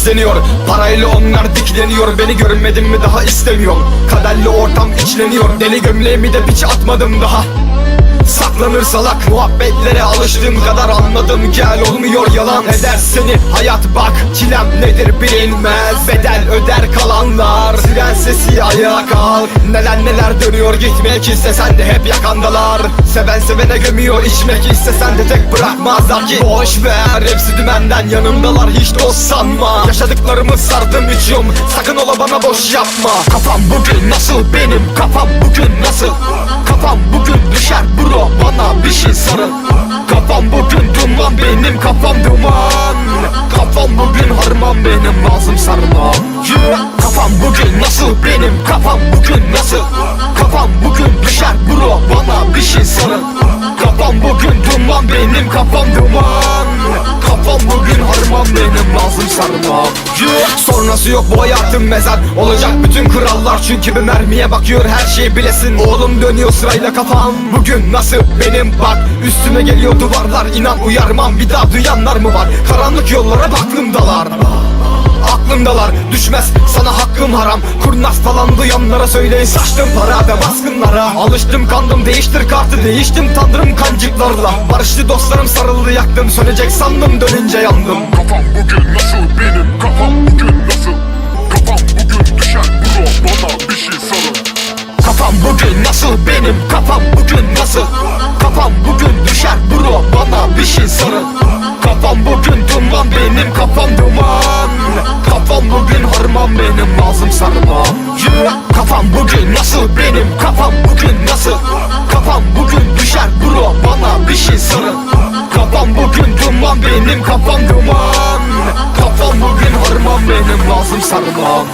besleniyor. Parayla onlar dikleniyor. Beni görmedin mi daha istemiyorum. Kaderli ortam içleniyor. Deli gömleğimi de piç atmadım daha. Saklanır salak muhabbetlere alıştığım kadar anladım gel olmuyor yalan. Eder seni hayat bak çilem nedir bilinmez. Bedel öder kalanlar. Siren sesi ayağa kalk. Neler neler dönüyor gitmek istesen de hep yakandalar. Seven sevene gömüyor içmek istesen de tek bırakmazlar ki. Boş ver hepsi dümenden yanımdalar hiç dost sanma. Yaşadıklarımı sardım içiyorum sakın ola bana boş yapma. Kafam bugün nasıl benim kafam bugün nasıl. Kafam bugün düşer bro bana bir şey sarıl. Kafam bugün duman benim kafam duman. Kafam bugün harman benim lazım sarmam. Kafam bugün nasıl benim kafam bugün nasıl. Kafam bugün düşer bro bana bir şey sarıl. Kafam bugün duman benim kafam duman. Kafam bugün harman benim lazım sarmam. Sonrası yok bu hayatım mezar. Olacak bütün krallar çünkü bir mermiye bakıyor her şeyi bilesin. Oğlum dönüyor sırayla kafam bugün nasıl benim bak. Üstüme geliyor duvarlar inan uyarmam bir daha duyanlar mı var. Karanlık yollara baktığımdalar aklımdalar düşmez sana hakkım haram. Kurnaz falan duyanlara söyleyin saçtım para ve baskınlara. Alıştım kandım değiştir kartı değiştim tanrım kancıklarla. Barışlı dostlarım sarıldı yaktım sönecek sandım dönünce yandım. Kafam bugün nasıl benim kafam bugün nasıl. Kafam bugün düşer bro bana bir şey sarıl. Kafam bugün nasıl benim kafam bugün nasıl. Kafam bugün düşer bro bana bir şey sarıl. Kafam bugün duman benim kafam duman. Kafam bugün harman benim lazım sarmam. Kafam bugün nasıl benim kafam bugün nasıl. Kafam bugün düşer bro bana bir şey sarıl. Kafam bugün duman benim kafam duman. Kafam bugün harman benim lazım sarmam.